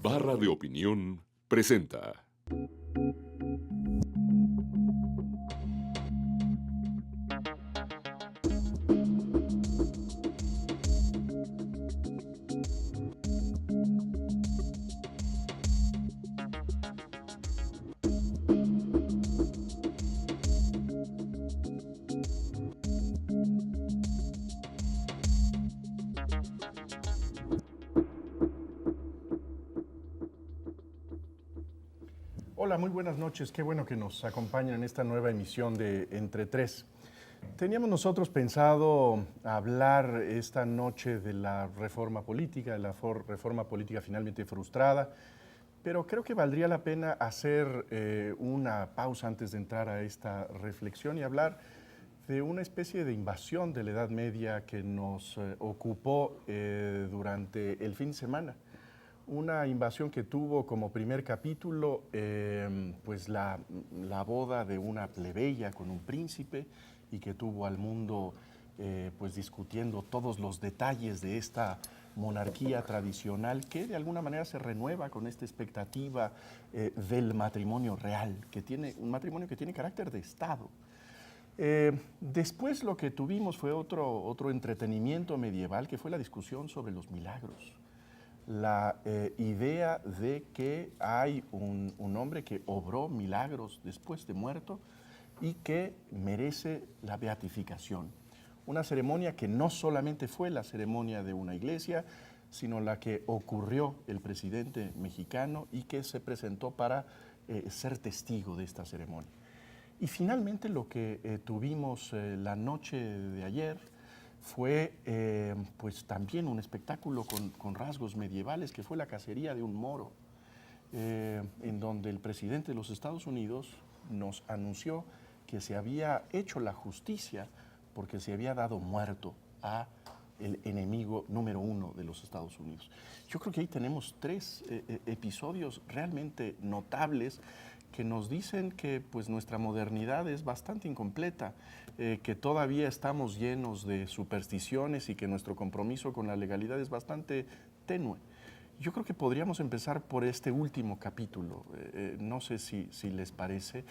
Barra de Opinión presenta. Hola, muy buenas noches. Qué bueno que nos acompañan en esta nueva emisión de Entre Tres. Teníamos nosotros pensado hablar esta noche de la reforma política, reforma política finalmente frustrada, pero creo que valdría la pena hacer una pausa antes de entrar a esta reflexión y hablar de una especie de invasión de la Edad Media que nos ocupó durante el fin de semana. Una invasión que tuvo como primer capítulo pues la boda de una plebeya con un príncipe y que tuvo al mundo pues discutiendo todos los detalles de esta monarquía tradicional que de alguna manera se renueva con esta expectativa del matrimonio real, que tiene un matrimonio que tiene carácter de Estado. Después lo que tuvimos fue otro entretenimiento medieval que fue la discusión sobre los milagros. La idea de que hay un hombre que obró milagros después de muerto y que merece la beatificación. Una ceremonia que no solamente fue la ceremonia de una iglesia, sino la que ocurrió el presidente mexicano y que se presentó para ser testigo de esta ceremonia. Y finalmente lo que tuvimos la noche de ayer fue pues también un espectáculo con rasgos medievales, que fue la cacería de un moro, en donde el presidente de los Estados Unidos nos anunció que se había hecho la justicia porque se había dado muerto a el enemigo número uno de los Estados Unidos. Yo creo que ahí tenemos tres episodios realmente notables que nos dicen que pues, nuestra modernidad es bastante incompleta, que todavía estamos llenos de supersticiones y que nuestro compromiso con la legalidad es bastante tenue. Yo creo que podríamos empezar por este último capítulo, no sé si les parece.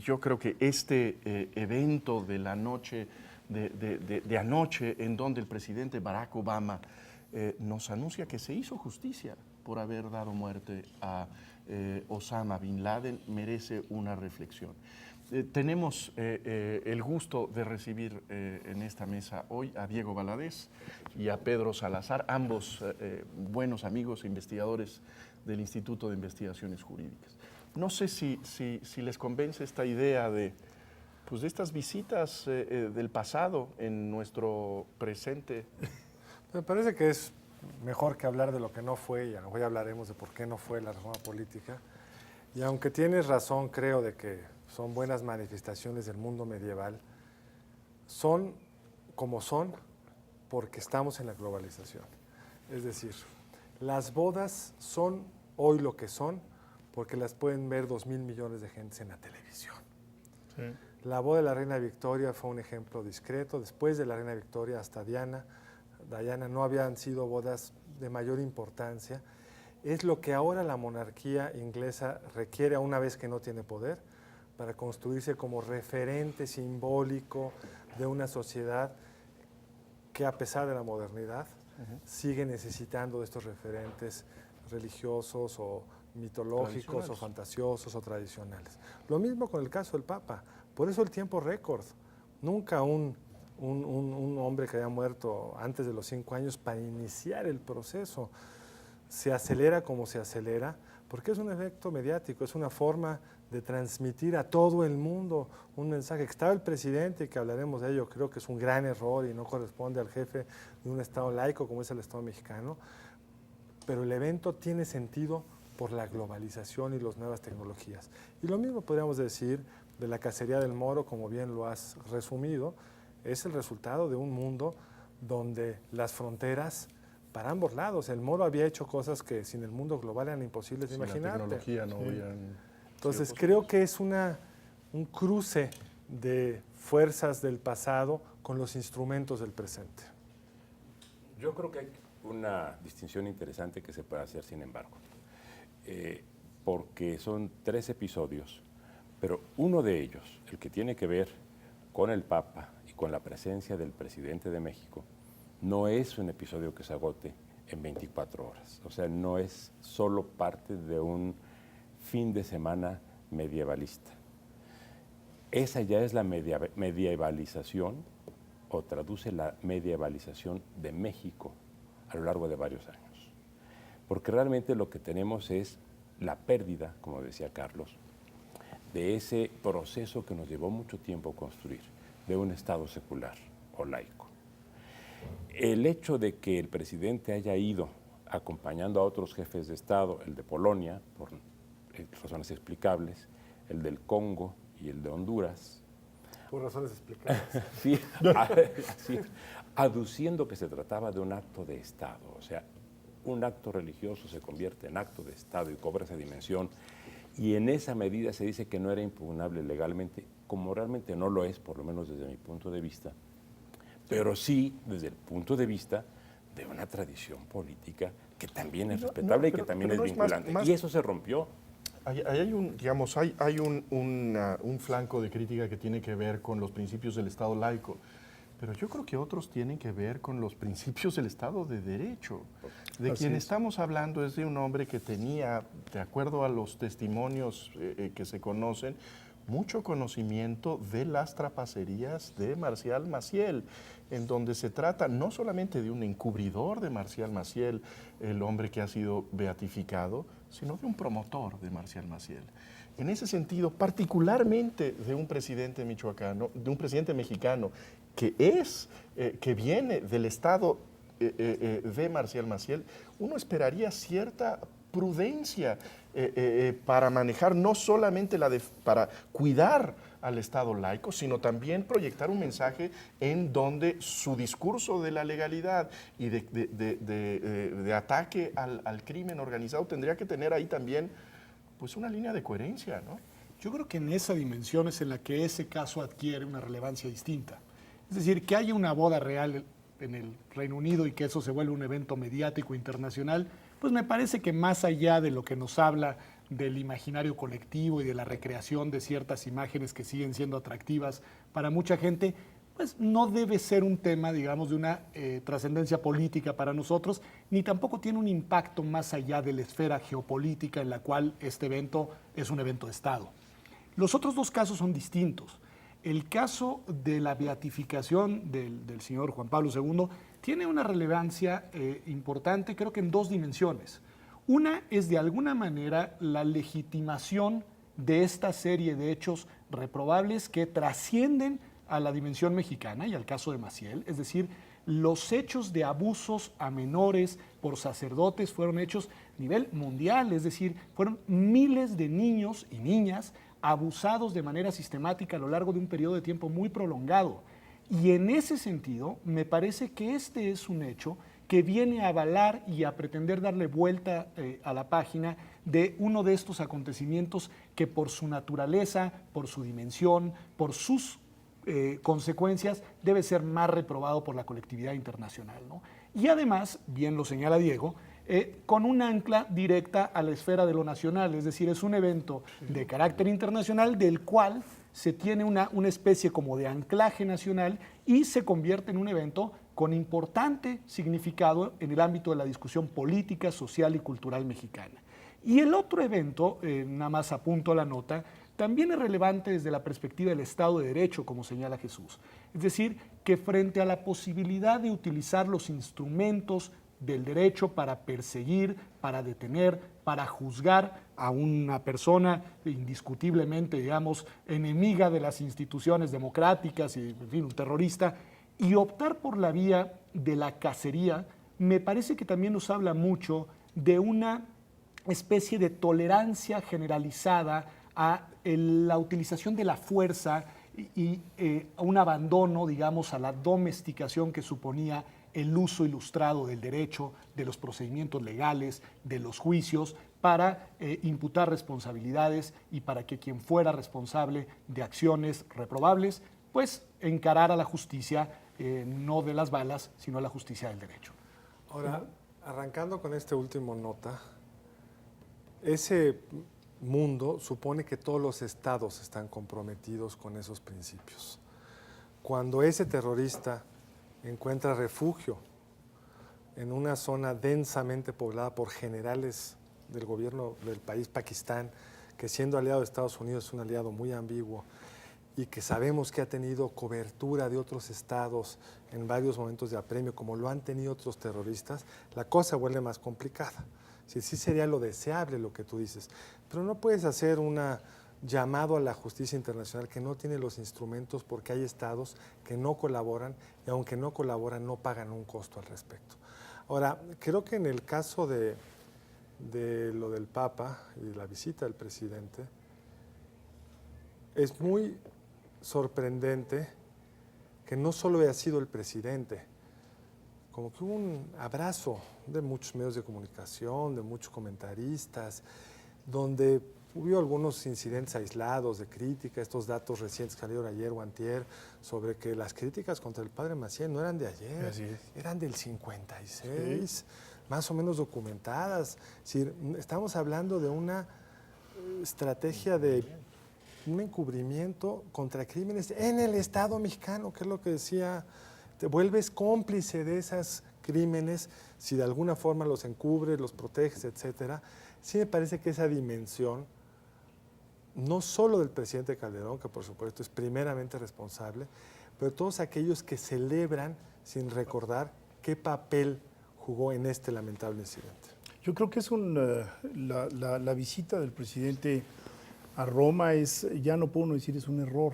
Yo creo que este evento de la noche, de anoche, en donde el presidente Barack Obama nos anuncia que se hizo justicia por haber dado muerte a Osama Bin Laden, merece una reflexión. Tenemos el gusto de recibir en esta mesa hoy a Diego Valadez y a Pedro Salazar, ambos buenos amigos e investigadores del Instituto de Investigaciones Jurídicas. No sé si les convence esta idea de estas visitas del pasado en nuestro presente. Me parece que es mejor que hablar de lo que no fue, y hoy hablaremos de por qué no fue la reforma política. Y aunque tienes razón, creo de que son buenas manifestaciones del mundo medieval, son como son porque estamos en la globalización. Es decir, las bodas son hoy lo que son porque las pueden ver 2.000 millones de gentes en la televisión. Sí. La boda de la reina Victoria fue un ejemplo discreto. Después de la reina Victoria hasta Diana no habían sido bodas de mayor importancia. Es lo que ahora la monarquía inglesa requiere una vez que no tiene poder para construirse como referente simbólico de una sociedad que a pesar de la modernidad sigue necesitando de estos referentes religiosos o mitológicos o fantasiosos o tradicionales. Lo mismo con el caso del Papa, por eso el tiempo récord. Nunca un hombre que haya muerto antes de los 5 años para iniciar el proceso se acelera como se acelera, porque es un efecto mediático, es una forma de transmitir a todo el mundo un mensaje. Que estaba el presidente, que hablaremos de ello, creo que es un gran error y no corresponde al jefe de un Estado laico como es el Estado mexicano, pero el evento tiene sentido por la globalización y las nuevas tecnologías. Y lo mismo podríamos decir de la cacería del moro, como bien lo has resumido, es el resultado de un mundo donde las fronteras para ambos lados. El moro había hecho cosas que sin el mundo global eran imposibles de imaginar. La tecnología no hubieran. Entonces creo que es un cruce de fuerzas del pasado con los instrumentos del presente. Yo creo que una distinción interesante que se puede hacer, sin embargo, porque son 3 episodios, pero uno de ellos, el que tiene que ver con el Papa y con la presencia del presidente de México, no es un episodio que se agote en 24 horas. O sea, no es solo parte de un fin de semana medievalista. Esa ya es la medievalización, o traduce la medievalización de México a lo largo de varios años. Porque realmente lo que tenemos es la pérdida, como decía Carlos, de ese proceso que nos llevó mucho tiempo construir, de un Estado secular o laico. El hecho de que el presidente haya ido acompañando a otros jefes de Estado, el de Polonia, por razones explicables, el del Congo y el de Honduras. Por razones explicables. Sí, aduciendo que se trataba de un acto de Estado. O sea, un acto religioso se convierte en acto de Estado y cobra esa dimensión. Y en esa medida se dice que no era impugnable legalmente, como realmente no lo es, por lo menos desde mi punto de vista, pero sí desde el punto de vista de una tradición política que también es respetable y que también es vinculante. Y eso se rompió. Hay un flanco de crítica que tiene que ver con los principios del Estado laico, pero yo creo que otros tienen que ver con los principios del Estado de Derecho. De quien estamos hablando es de un hombre que tenía, de acuerdo a los testimonios que se conocen, mucho conocimiento de las trapacerías de Marcial Maciel, en donde se trata no solamente de un encubridor de Marcial Maciel, el hombre que ha sido beatificado, sino de un promotor de Marcial Maciel. En ese sentido, particularmente de un presidente michoacano, de un presidente mexicano, que viene del estado de Marcial Maciel, uno esperaría cierta prudencia para manejar no solamente para cuidar al Estado laico, sino también proyectar un mensaje en donde su discurso de la legalidad y de ataque al crimen organizado tendría que tener ahí también pues una línea de coherencia, ¿no? Yo creo que en esa dimensión es en la que ese caso adquiere una relevancia distinta. Es decir, que haya una boda real en el Reino Unido y que eso se vuelva un evento mediático internacional, pues me parece que más allá de lo que nos habla del imaginario colectivo y de la recreación de ciertas imágenes que siguen siendo atractivas para mucha gente, pues no debe ser un tema, digamos, de una trascendencia política para nosotros, ni tampoco tiene un impacto más allá de la esfera geopolítica en la cual este evento es un evento de Estado. Los otros 2 casos son distintos. El caso de la beatificación del señor Juan Pablo II tiene una relevancia importante, creo que en 2 dimensiones. Una es de alguna manera la legitimación de esta serie de hechos reprobables que trascienden a la dimensión mexicana y al caso de Maciel, es decir, los hechos de abusos a menores por sacerdotes fueron hechos a nivel mundial, es decir, fueron miles de niños y niñas abusados de manera sistemática a lo largo de un periodo de tiempo muy prolongado. Y en ese sentido, me parece que este es un hecho que viene a avalar y a pretender darle vuelta a la página de uno de estos acontecimientos que por su naturaleza, por su dimensión, por sus consecuencias, debe ser más reprobado por la colectividad internacional, ¿no? Y además, bien lo señala Diego, con un ancla directa a la esfera de lo nacional, es decir, es un evento de carácter internacional del cual se tiene una especie como de anclaje nacional y se convierte en un evento con importante significado en el ámbito de la discusión política, social y cultural mexicana. Y el otro evento, nada más apunto a la nota, también es relevante desde la perspectiva del Estado de Derecho, como señala Jesús. Es decir, que frente a la posibilidad de utilizar los instrumentos del derecho para perseguir, para detener, para juzgar a una persona indiscutiblemente, digamos, enemiga de las instituciones democráticas y, en fin, un terrorista, y optar por la vía de la cacería, me parece que también nos habla mucho de una especie de tolerancia generalizada a la utilización de la fuerza y un abandono, digamos, a la domesticación que suponía el uso ilustrado del derecho, de los procedimientos legales, de los juicios, para imputar responsabilidades y para que quien fuera responsable de acciones reprobables, pues encarara la justicia, no de las balas, sino la justicia del derecho. Ahora, arrancando con este último nota, ese mundo supone que todos los estados están comprometidos con esos principios. Cuando ese terrorista encuentra refugio en una zona densamente poblada por generales del gobierno del país Pakistán, que siendo aliado de Estados Unidos es un aliado muy ambiguo, y que sabemos que ha tenido cobertura de otros estados en varios momentos de apremio, como lo han tenido otros terroristas, la cosa vuelve más complicada. Sí sería lo deseable lo que tú dices, pero no puedes hacer un llamado a la justicia internacional que no tiene los instrumentos, porque hay estados que no colaboran y aunque no colaboran no pagan un costo al respecto. Ahora, creo que en el caso de lo del Papa y la visita del presidente, es muy sorprendente que no solo haya sido el presidente, como que hubo un abrazo de muchos medios de comunicación, de muchos comentaristas, donde hubo algunos incidentes aislados de crítica, estos datos recientes que salieron ayer o antier, sobre que las críticas contra el padre Maciel no eran de ayer, eran del 56, sí, más o menos documentadas. Es decir, estamos hablando de una estrategia de un encubrimiento contra crímenes en el Estado mexicano, que es lo que decía, te vuelves cómplice de esos crímenes si de alguna forma los encubres, los proteges, etcétera. Sí me parece que esa dimensión, no solo del presidente Calderón, que por supuesto es primeramente responsable, pero todos aquellos que celebran sin recordar qué papel jugó en este lamentable incidente. Yo creo que es la visita del presidente a Roma ya no puedo decir es un error,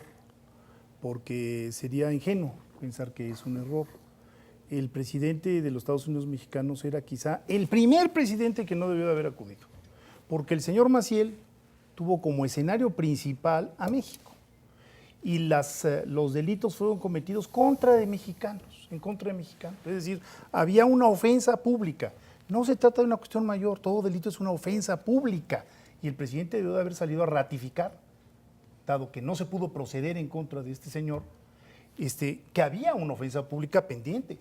porque sería ingenuo pensar que es un error. El presidente de los Estados Unidos mexicanos era quizá el primer presidente que no debió de haber acudido, porque el señor Maciel tuvo como escenario principal a México y los delitos fueron cometidos en contra de mexicanos. Es decir, había una ofensa pública. No se trata de una cuestión mayor, todo delito es una ofensa pública. Y el presidente debió de haber salido a ratificar, dado que no se pudo proceder en contra de este señor, que había una ofensa pública pendiente.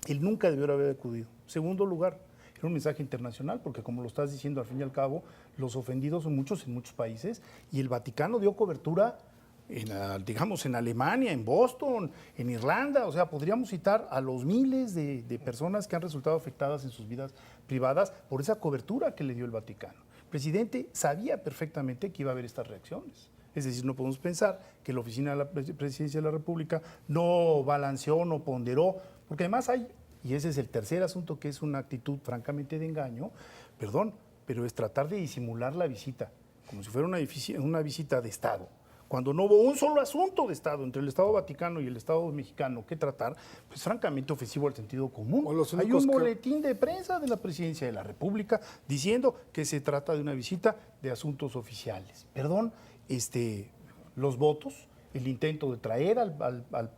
Él nunca debió de haber acudido. Segundo lugar, era un mensaje internacional, porque como lo estás diciendo, al fin y al cabo, los ofendidos son muchos en muchos países, y el Vaticano dio cobertura en Alemania, en Boston, en Irlanda. O sea, podríamos citar a los miles de personas que han resultado afectadas en sus vidas privadas por esa cobertura que le dio el Vaticano. El presidente sabía perfectamente que iba a haber estas reacciones. Es decir, no podemos pensar que la Oficina de la Presidencia de la República no balanceó, no ponderó, porque además hay, y ese es el tercer asunto, que es una actitud francamente de engaño, pero es tratar de disimular la visita, como si fuera una visita de Estado. Cuando no hubo un solo asunto de Estado entre el Estado Vaticano y el Estado mexicano que tratar, pues francamente ofensivo al sentido común. Hay un boletín de prensa de la Presidencia de la República diciendo que se trata de una visita de asuntos oficiales. Los votos, el intento de traer al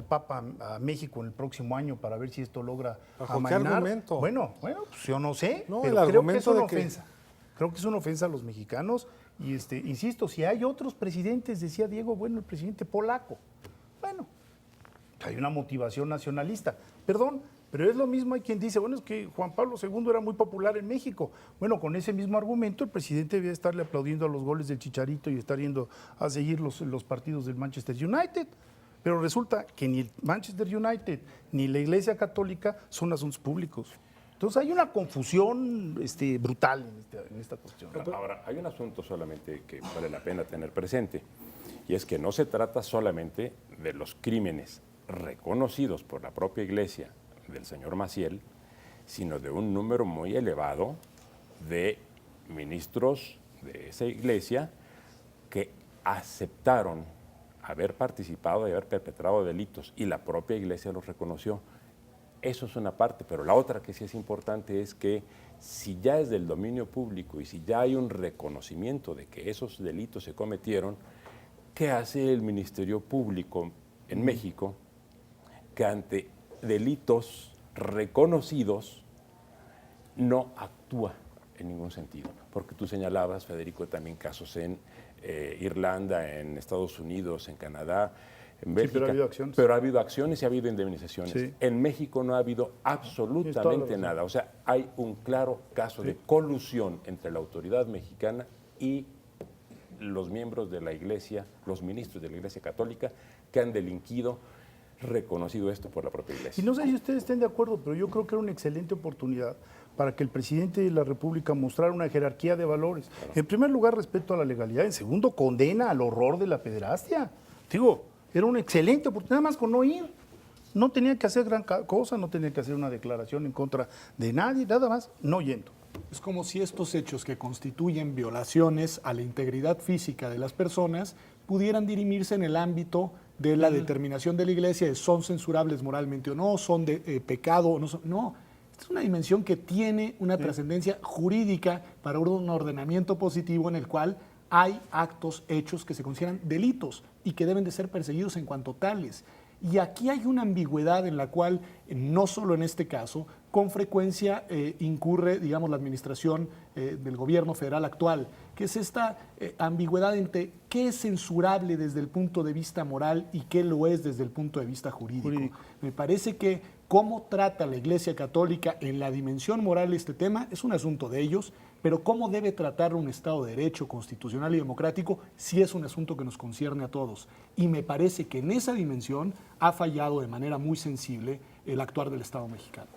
Papa a México en el próximo año para ver si esto logra amainar. ¿Qué argumento? Bueno, pues yo no sé, no, pero creo que es una ofensa. Creo que es una ofensa a los mexicanos. Y insisto, si hay otros presidentes, decía Diego, el presidente polaco, hay una motivación nacionalista. Pero es lo mismo, hay quien dice, es que Juan Pablo II era muy popular en México. Con ese mismo argumento, el presidente debía estarle aplaudiendo a los goles del Chicharito y estar yendo a seguir los partidos del Manchester United. Pero resulta que ni el Manchester United ni la Iglesia Católica son asuntos públicos. Entonces hay una confusión brutal en esta cuestión. Ahora, hay un asunto solamente que vale la pena tener presente, y es que no se trata solamente de los crímenes reconocidos por la propia Iglesia del señor Maciel, sino de un número muy elevado de ministros de esa Iglesia que aceptaron haber participado y haber perpetrado delitos, y la propia Iglesia los reconoció. Eso es una parte, pero la otra que sí es importante es que si ya es del dominio público y si ya hay un reconocimiento de que esos delitos se cometieron, ¿qué hace el Ministerio Público en México? Que ante delitos reconocidos no actúa en ningún sentido. Porque tú señalabas, Federico, también casos en Irlanda, en Estados Unidos, en Canadá, en Bélgica. pero ha habido acciones. Pero ha habido acciones y ha habido indemnizaciones. Sí. En México no ha habido Tienes toda la absolutamente razón. nada. O sea, hay un claro caso de colusión entre la autoridad mexicana y los miembros de la Iglesia, los ministros de la Iglesia Católica, que han delinquido, reconocido esto por la propia Iglesia. Y no sé si ustedes estén de acuerdo, pero yo creo que era una excelente oportunidad para que el presidente de la República mostrara una jerarquía de valores. En primer lugar, respeto a la legalidad. En segundo, condena al horror de la pederastia. Digo, era una excelente oportunidad, nada más con no ir. No tenía que hacer gran cosa, no tenía que hacer una declaración en contra de nadie, nada más, no yendo. Es como si estos hechos que constituyen violaciones a la integridad física de las personas pudieran dirimirse en el ámbito de la determinación de la Iglesia de son censurables moralmente o no, son de pecado o no son. No, esta es una dimensión que tiene una trascendencia jurídica para un ordenamiento positivo en el cual hay actos, hechos que se consideran delitos y que deben de ser perseguidos en cuanto tales. Y aquí hay una ambigüedad en la cual, no solo en este caso, con frecuencia incurre, digamos, la administración del gobierno federal actual, que es esta ambigüedad entre qué es censurable desde el punto de vista moral y qué lo es desde el punto de vista jurídico. Me parece que cómo trata la Iglesia Católica en la dimensión moral este tema es un asunto de ellos, pero cómo debe tratar un Estado de Derecho constitucional y democrático sí es un asunto que nos concierne a todos. Y me parece que en esa dimensión ha fallado de manera muy sensible el actuar del Estado mexicano.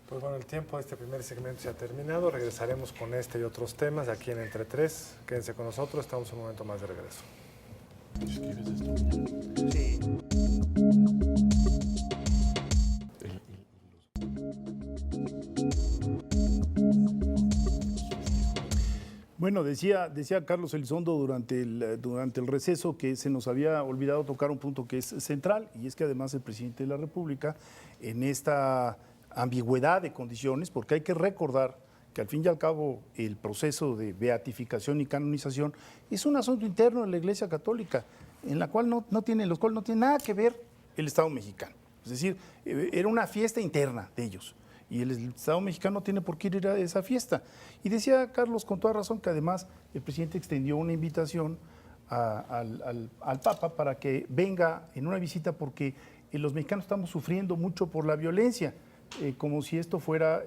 Pues bueno, el tiempo de este primer segmento se ha terminado. Regresaremos con este y otros temas aquí en Entre Tres. Quédense con nosotros, estamos en un momento más de regreso. Bueno, decía Carlos Elizondo durante el receso que se nos había olvidado tocar un punto que es central, y es que además el presidente de la República, en esta ambigüedad de condiciones, porque hay que recordar que al fin y al cabo el proceso de beatificación y canonización es un asunto interno de la Iglesia Católica, en la cual no tiene nada que ver el Estado mexicano. Es decir, era una fiesta interna de ellos. Y el Estado mexicano no tiene por qué ir a esa fiesta. Y decía Carlos con toda razón que además el presidente extendió una invitación al Papa para que venga en una visita porque los mexicanos estamos sufriendo mucho por la violencia, como si esto fuera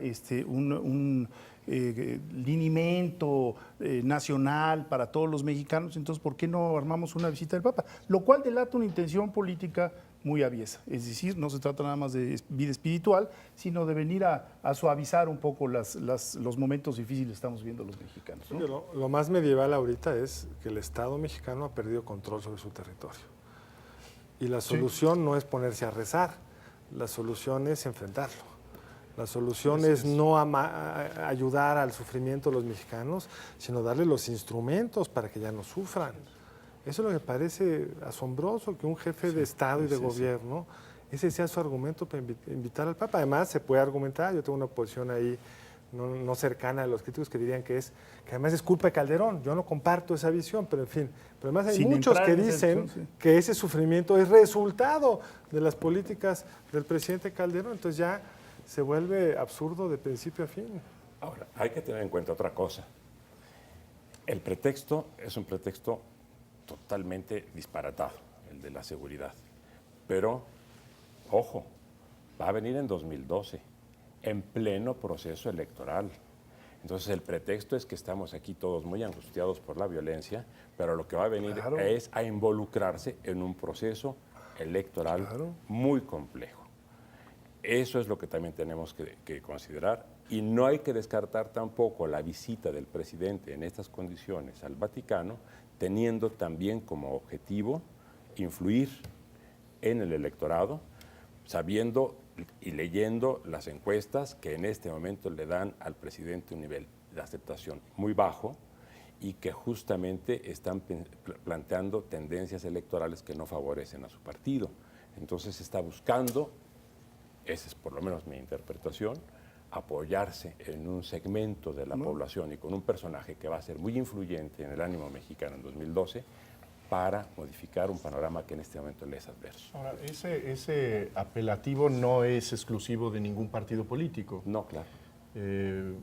un linimento nacional para todos los mexicanos. Entonces, ¿por qué no armamos una visita del Papa? Lo cual delata una intención política muy aviesa. Es decir, no se trata nada más de vida espiritual, sino de venir a suavizar un poco los momentos difíciles que estamos viendo los mexicanos, ¿no? Lo más medieval ahorita es que el Estado mexicano ha perdido control sobre su territorio. Y la solución no es ponerse a rezar, la solución es enfrentarlo. La solución es no ayudar al sufrimiento de los mexicanos, sino darle los instrumentos para que ya no sufran. Eso es lo que me parece asombroso, que un jefe de Estado y de gobierno, ese sea su argumento para invitar al Papa. Además, se puede argumentar, yo tengo una posición ahí no cercana a los críticos que dirían que además es culpa de Calderón. Yo no comparto esa visión, pero en fin. Pero además hay muchos que dicen que ese sufrimiento es resultado de las políticas del presidente Calderón. Entonces ya se vuelve absurdo de principio a fin. Ahora, hay que tener en cuenta otra cosa. El pretexto es un pretexto totalmente disparatado, el de la seguridad. Pero, ojo, va a venir en 2012, en pleno proceso electoral. Entonces, el pretexto es que estamos aquí todos muy angustiados por la violencia, pero lo que va a venir es a involucrarse en un proceso electoral muy complejo. Eso es lo que también tenemos que considerar, y no hay que descartar tampoco la visita del presidente en estas condiciones al Vaticano, teniendo también como objetivo influir en el electorado, sabiendo y leyendo las encuestas que en este momento le dan al presidente un nivel de aceptación muy bajo y que justamente están planteando tendencias electorales que no favorecen a su partido. Entonces está buscando, esa es por lo menos mi interpretación, apoyarse en un segmento de la población y con un personaje que va a ser muy influyente en el ánimo mexicano en 2012 para modificar un panorama que en este momento le es adverso. Ahora, ese apelativo no es exclusivo de ningún partido político. No, claro.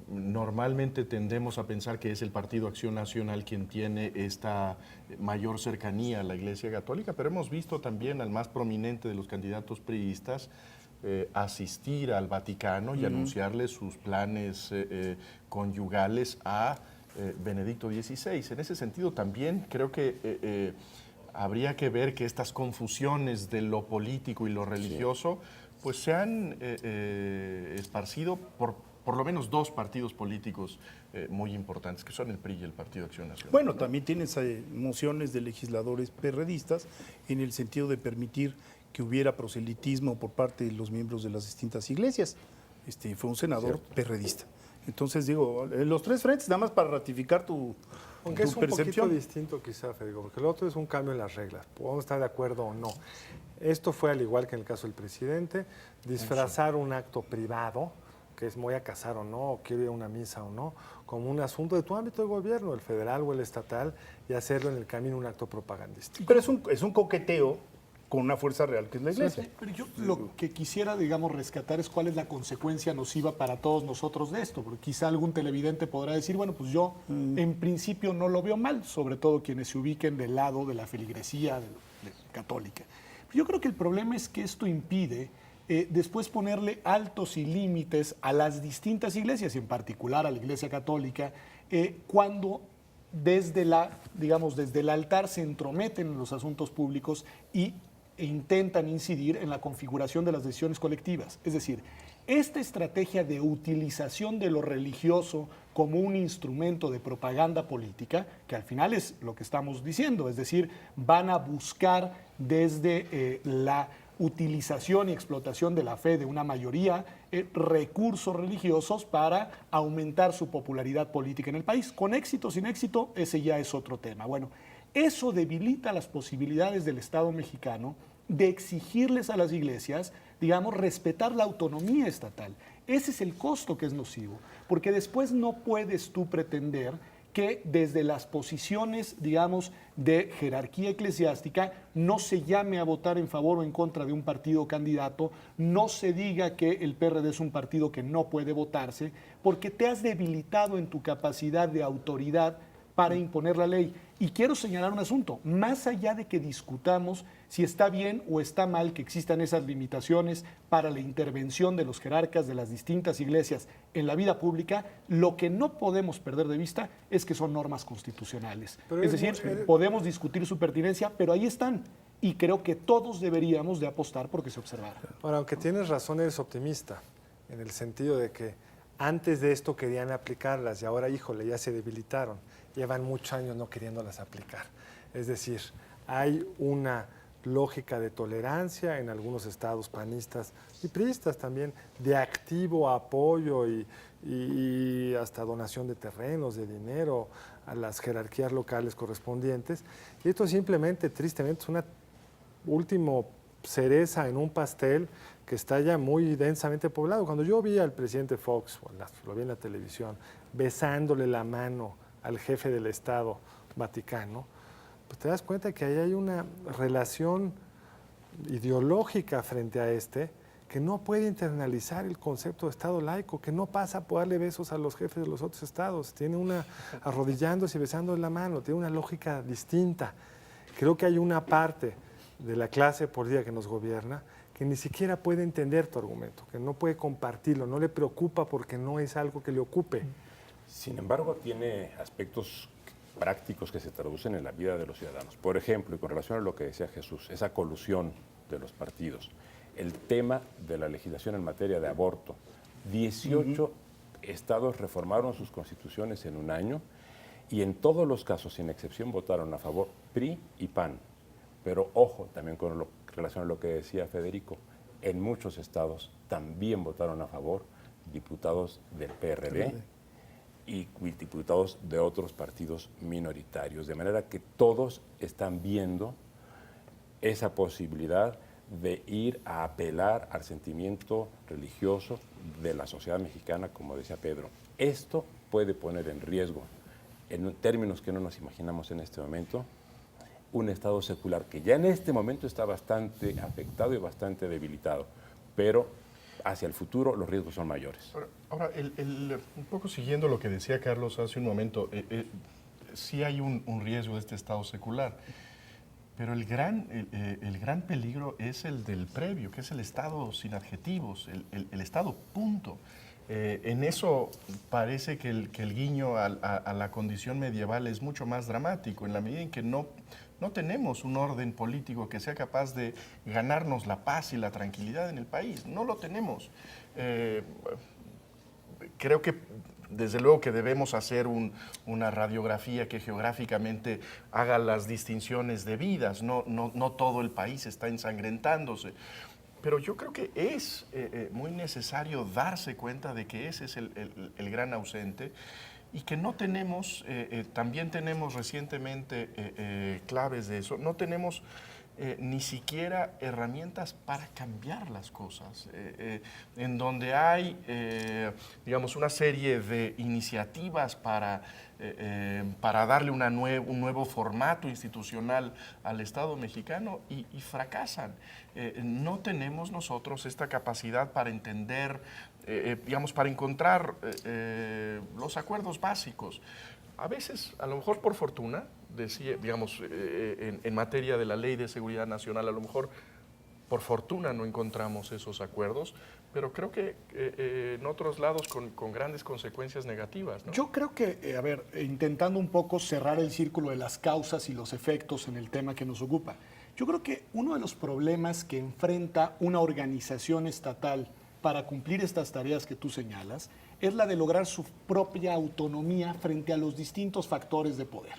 Normalmente tendemos a pensar que es el Partido Acción Nacional quien tiene esta mayor cercanía a la Iglesia Católica, pero hemos visto también al más prominente de los candidatos priistas asistir al Vaticano y anunciarle sus planes conyugales a Benedicto XVI. En ese sentido también creo que habría que ver que estas confusiones de lo político y lo religioso pues se han esparcido por lo menos dos partidos políticos muy importantes, que son el PRI y el Partido Acción Nacional. Bueno, también tienes mociones de legisladores perredistas en el sentido de permitir que hubiera proselitismo por parte de los miembros de las distintas iglesias. Fue un senador perredista. Entonces, digo, los tres frentes, nada más para ratificar tu Aunque es un percepción. poquito distinto quizá, Federico, porque el otro es un cambio en las reglas. Podemos estar de acuerdo o no. Esto fue, al igual que en el caso del presidente, disfrazar un acto privado, que es voy a casar o no, o quiero ir a una misa o no, como un asunto de tu ámbito de gobierno, el federal o el estatal, y hacerlo en el camino un acto propagandístico. Pero es un coqueteo con una fuerza real que es la iglesia. Pero yo lo que quisiera, digamos, rescatar es cuál es la consecuencia nociva para todos nosotros de esto, porque quizá algún televidente podrá decir, bueno, pues yo en principio no lo veo mal, sobre todo quienes se ubiquen del lado de la feligresía católica. Yo creo que el problema es que esto impide después ponerle altos y límites a las distintas iglesias, y en particular a la Iglesia Católica, cuando desde desde el altar se entrometen en los asuntos públicos e intentan incidir en la configuración de las decisiones colectivas. Es decir, esta estrategia de utilización de lo religioso como un instrumento de propaganda política, que al final es lo que estamos diciendo, es decir, van a buscar desde la utilización y explotación de la fe de una mayoría recursos religiosos para aumentar su popularidad política en el país. Con éxito o sin éxito, ese ya es otro tema. Bueno, eso debilita las posibilidades del Estado mexicano de exigirles a las iglesias, digamos, respetar la autonomía estatal. Ese es el costo que es nocivo, porque después no puedes tú pretender que desde las posiciones, digamos, de jerarquía eclesiástica no se llame a votar en favor o en contra de un partido candidato, no se diga que el PRD es un partido que no puede votarse, porque te has debilitado en tu capacidad de autoridad para imponer la ley. Y quiero señalar un asunto, más allá de que discutamos si está bien o está mal que existan esas limitaciones para la intervención de los jerarcas de las distintas iglesias en la vida pública, lo que no podemos perder de vista es que son normas constitucionales. Pero es decir, podemos discutir su pertinencia, pero ahí están. Y creo que todos deberíamos de apostar porque se observara. Ahora, aunque tienes razón, eres optimista, en el sentido de que antes de esto querían aplicarlas y ahora, híjole, ya se debilitaron. Llevan muchos años no queriéndolas aplicar. Es decir, hay una lógica de tolerancia en algunos estados panistas y priistas también, de activo apoyo y hasta donación de terrenos, de dinero a las jerarquías locales correspondientes. Y esto simplemente, tristemente, es una última cereza en un pastel que está ya muy densamente poblado. Cuando yo vi al presidente Fox, lo vi en la televisión, besándole la mano al jefe del Estado Vaticano, pues te das cuenta que ahí hay una relación ideológica frente a que no puede internalizar el concepto de Estado laico, que no pasa por darle besos a los jefes de los otros estados, tiene una arrodillándose y besándole la mano, tiene una lógica distinta. Creo que hay una parte de la clase política que nos gobierna que ni siquiera puede entender tu argumento, que no puede compartirlo, no le preocupa porque no es algo que le ocupe. Sin embargo, tiene aspectos prácticos que se traducen en la vida de los ciudadanos. Por ejemplo, y con relación a lo que decía Jesús, esa colusión de los partidos, el tema de la legislación en materia de aborto. 18 estados reformaron sus constituciones en un año y en todos los casos, sin excepción, votaron a favor PRI y PAN. Pero ojo, también con relación a lo que decía Federico, en muchos estados también votaron a favor diputados del PRD y diputados de otros partidos minoritarios, de manera que todos están viendo esa posibilidad de ir a apelar al sentimiento religioso de la sociedad mexicana, como decía Pedro. Esto puede poner en riesgo, en términos que no nos imaginamos en este momento, un Estado secular que ya en este momento está bastante afectado y bastante debilitado, pero hacia el futuro los riesgos son mayores. Ahora, un poco siguiendo lo que decía Carlos hace un momento, sí hay un riesgo de este Estado secular, pero el gran peligro es el del previo, que es el Estado sin adjetivos, el Estado punto. En eso parece que el guiño a la condición medieval es mucho más dramático, en la medida en que no tenemos un orden político que sea capaz de ganarnos la paz y la tranquilidad en el país. No lo tenemos. Creo que desde luego que debemos hacer una radiografía que geográficamente haga las distinciones debidas. No todo el país está ensangrentándose. Pero yo creo que es muy necesario darse cuenta de que ese es el gran ausente y que no tenemos, también tenemos recientemente claves de eso, no tenemos ni siquiera herramientas para cambiar las cosas, en donde hay, digamos, una serie de iniciativas para darle un nuevo formato institucional al Estado mexicano y fracasan. No tenemos nosotros esta capacidad para entender, digamos, para encontrar los acuerdos básicos. A veces, a lo mejor por fortuna, digamos, en materia de la Ley de Seguridad Nacional, a lo mejor por fortuna no encontramos esos acuerdos, pero creo que en otros lados con grandes consecuencias negativas, ¿no? Yo creo que, a ver, intentando un poco cerrar el círculo de las causas y los efectos en el tema que nos ocupa, yo creo que uno de los problemas que enfrenta una organización estatal para cumplir estas tareas que tú señalas es la de lograr su propia autonomía frente a los distintos factores de poder.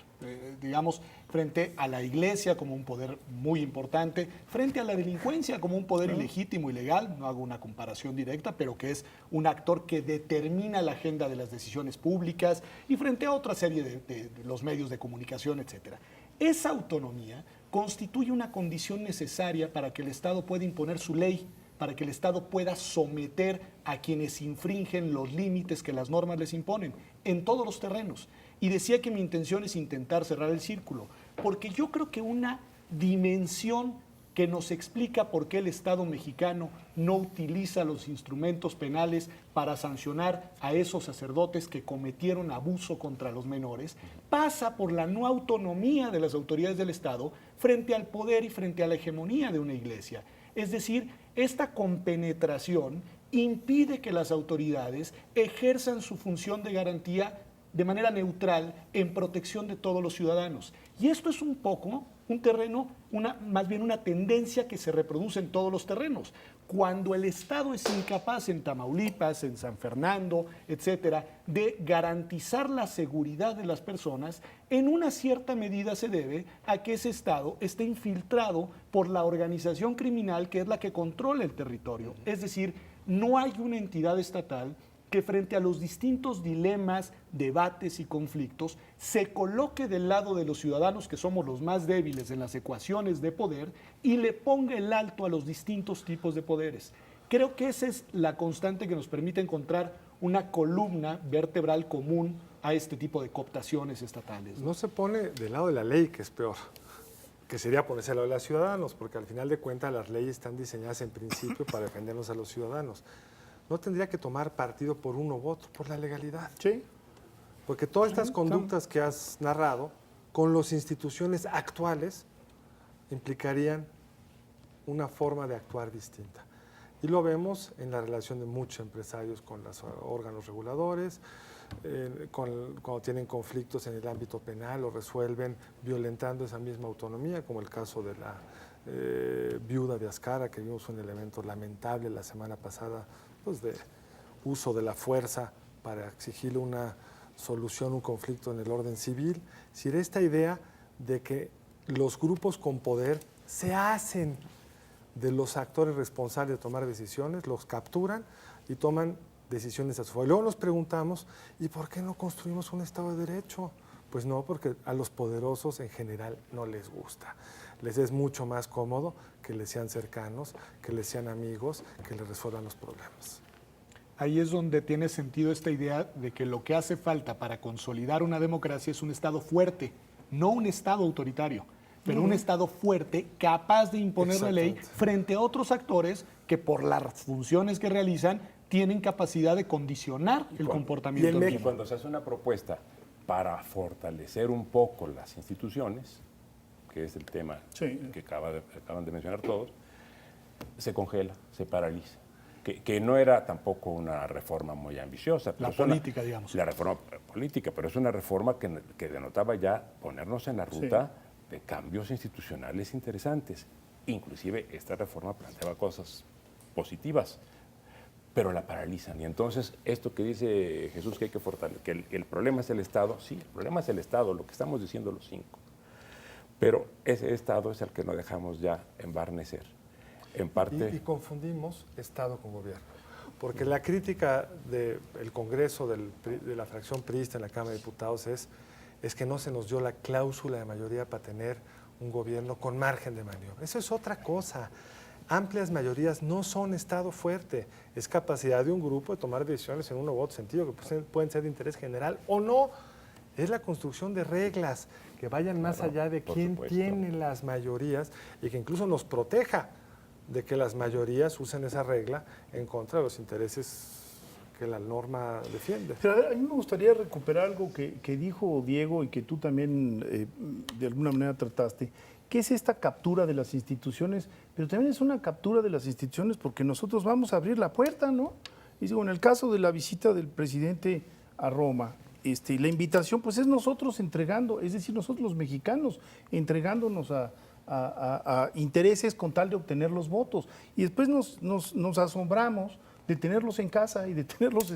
Digamos, frente a la iglesia como un poder muy importante, frente a la delincuencia como un poder ilegítimo y legal, no hago una comparación directa, pero que es un actor que determina la agenda de las decisiones públicas, y frente a otra serie de los medios de comunicación, etcétera. Esa autonomía constituye una condición necesaria para que el Estado pueda imponer su ley, para que el Estado pueda someter a quienes infringen los límites que las normas les imponen, en todos los terrenos. Y decía que mi intención es intentar cerrar el círculo, porque yo creo que una dimensión que nos explica por qué el Estado mexicano no utiliza los instrumentos penales para sancionar a esos sacerdotes que cometieron abuso contra los menores, pasa por la no autonomía de las autoridades del Estado frente al poder y frente a la hegemonía de una iglesia. Es decir, esta compenetración impide que las autoridades ejerzan su función de garantía de manera neutral en protección de todos los ciudadanos. Y esto es un poco un terreno, más bien una tendencia que se reproduce en todos los terrenos. Cuando el Estado es incapaz en Tamaulipas, en San Fernando, etcétera, de garantizar la seguridad de las personas, en una cierta medida se debe a que ese Estado esté infiltrado por la organización criminal que es la que controla el territorio. Es decir, no hay una entidad estatal que frente a los distintos dilemas, debates y conflictos se coloque del lado de los ciudadanos, que somos los más débiles en las ecuaciones de poder, y le ponga el alto a los distintos tipos de poderes. Creo que esa es la constante que nos permite encontrar una columna vertebral común a este tipo de cooptaciones estatales. No se pone del lado de la ley, que es peor, que sería ponerse al lado de los ciudadanos, porque al final de cuentas las leyes están diseñadas en principio para defendernos a los ciudadanos. No tendría que tomar partido por uno u otro, por la legalidad. Sí. Porque todas estas conductas que has narrado, con las instituciones actuales, implicarían una forma de actuar distinta. Y lo vemos en la relación de muchos empresarios con los órganos reguladores, cuando tienen conflictos en el ámbito penal lo resuelven violentando esa misma autonomía, como el caso de la viuda de Azcárraga, que vimos un elemento lamentable la semana pasada, pues de uso de la fuerza para exigirle una solución, un conflicto en el orden civil. Es decir, esta idea de que los grupos con poder se hacen de los actores responsables de tomar decisiones, los capturan y toman decisiones a su favor. Luego nos preguntamos, ¿y por qué no construimos un Estado de Derecho? Pues no, porque a los poderosos en general no les gusta. Les es mucho más cómodo que les sean cercanos, que les sean amigos, que les resuelvan los problemas. Ahí es donde tiene sentido esta idea de que lo que hace falta para consolidar una democracia es un Estado fuerte, no un Estado autoritario. pero un Estado fuerte, capaz de imponer la ley Exactamente. frente a otros actores que por las funciones que realizan tienen capacidad de condicionar el comportamiento del Y mismo. cuando se hace una propuesta para fortalecer un poco las instituciones, que es el tema Sí. que acaban de mencionar todos, se congela, se paraliza. Que no era tampoco una reforma muy ambiciosa. La pero es una- política, digamos. La reforma política, pero es una reforma que denotaba ya ponernos en la ruta de cambios institucionales interesantes. Inclusive esta reforma planteaba cosas positivas, pero la paralizan. Y entonces esto que dice Jesús que hay que fortalecer, que el problema es el Estado, sí, el problema es el Estado, lo que estamos diciendo los 5. Pero ese Estado es el que no dejamos ya embarnecer. En parte... Y confundimos Estado con gobierno. Porque la crítica del Congreso, de la fracción priista en la Cámara de Diputados es que no se nos dio la cláusula de mayoría para tener un gobierno con margen de maniobra. Eso es otra cosa. Amplias mayorías no son Estado fuerte. Es capacidad de un grupo de tomar decisiones en uno u otro sentido, que pueden ser de interés general o no. Es la construcción de reglas que vayan más allá de por quién supuesto. tiene las mayorías y que incluso nos proteja de que las mayorías usen esa regla en contra de los intereses que la norma defiende. Pero a ver, a mí me gustaría recuperar algo que dijo Diego y que tú también de alguna manera trataste, que es esta captura de las instituciones, pero también es una captura de las instituciones porque nosotros vamos a abrir la puerta, ¿no? Y digo, en el caso de la visita del presidente a Roma, la invitación pues es nosotros entregando, es decir, nosotros los mexicanos entregándonos a intereses con tal de obtener los votos. Y después nos asombramos de tenerlos en casa y de tenerlos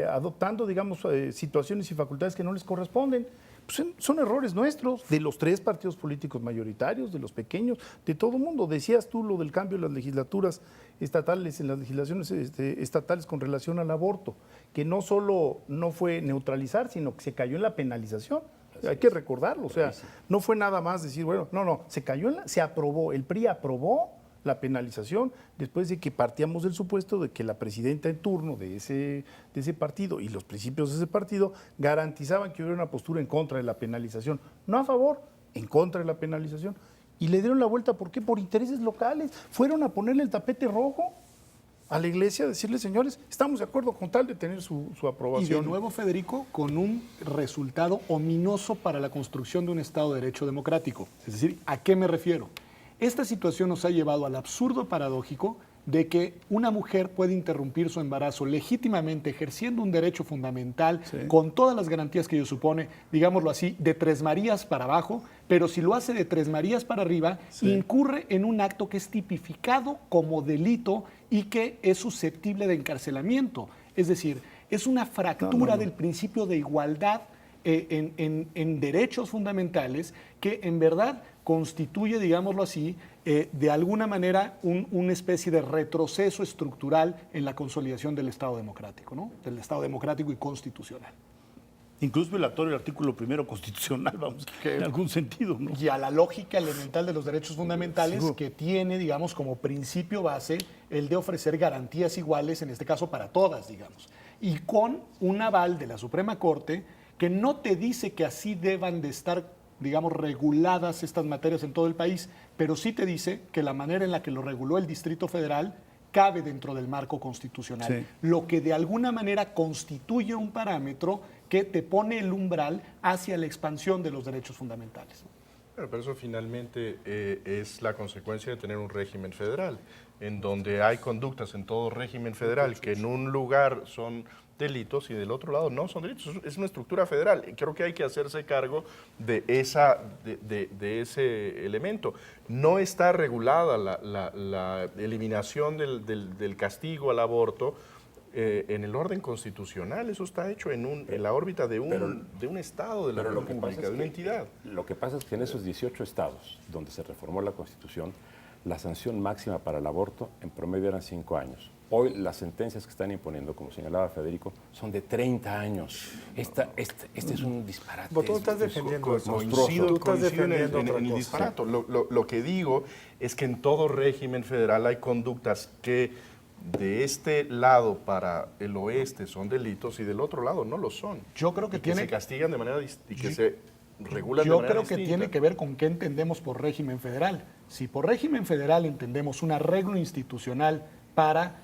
adoptando, digamos, situaciones y facultades que no les corresponden. Pues son errores nuestros, de los 3 partidos políticos mayoritarios, de los pequeños, de todo el mundo. Decías tú lo del cambio en las legislaturas estatales, en las legislaciones estatales con relación al aborto, que no solo no fue neutralizar, sino que se cayó en la penalización. Hay que recordarlo, o sea, no fue nada más decir, bueno, no, se aprobó, el PRI aprobó la penalización después de que partíamos del supuesto de que la presidenta en turno de ese partido y los principios de ese partido garantizaban que hubiera una postura en contra de la penalización, no a favor, en contra de la penalización. Y le dieron la vuelta, ¿por qué? Por intereses locales. Fueron a ponerle el tapete rojo a la iglesia, a decirle, señores, estamos de acuerdo con tal de tener su Y aprobación. de nuevo, Federico, con un resultado ominoso para la construcción de un Estado de Derecho democrático. Es decir, ¿a qué me refiero? Esta situación nos ha llevado al absurdo paradójico de que una mujer puede interrumpir su embarazo legítimamente ejerciendo un derecho fundamental con todas las garantías que ello supone, digámoslo así, de Tres Marías para abajo, pero si lo hace de Tres Marías para arriba, incurre en un acto que es tipificado como delito y que es susceptible de encarcelamiento. Es decir, es una fractura del principio de igualdad en derechos fundamentales que en verdad constituye, digámoslo así, de alguna manera una especie de retroceso estructural en la consolidación del Estado democrático, ¿no? Del Estado democrático y constitucional. Incluso violatorio del artículo 1 constitucional, vamos, en algún sentido, ¿no? Y a la lógica elemental de los derechos fundamentales que tiene, digamos, como principio base el de ofrecer garantías iguales, en este caso para todas, digamos. Y con un aval de la Suprema Corte que no te dice que así deban de estar, digamos, reguladas estas materias en todo el país, pero sí te dice que la manera en la que lo reguló el Distrito Federal cabe dentro del marco constitucional, Sí. lo que de alguna manera constituye un parámetro que te pone el umbral hacia la expansión de los derechos fundamentales. Pero eso finalmente es la consecuencia de tener un régimen federal, en donde hay conductas en todo régimen federal que en un lugar son delitos y del otro lado no son delitos. Es una estructura federal. Y creo que hay que hacerse cargo de ese elemento. No está regulada la eliminación del castigo al aborto en el orden constitucional. Eso está hecho en la órbita de un Estado, de la Pero lo que República, pasa es de una que- entidad. Lo que pasa es que en esos 18 estados donde se reformó la Constitución, la sanción máxima para el aborto en promedio eran 5 años. Hoy las sentencias que están imponiendo, como señalaba Federico, son de 30 años. Este es un disparate. Pero tú estás defendiendo eso. Coincido Tú estás en el defendiendo otra cosa. disparato. Lo que digo es que en todo régimen federal hay conductas que de este lado para el oeste son delitos y del otro lado no lo son. Yo creo que Y tiene- se castigan de manera regulan de Yo manera creo que distinta. tiene que ver con qué entendemos por régimen federal. Si por régimen federal entendemos un arreglo institucional para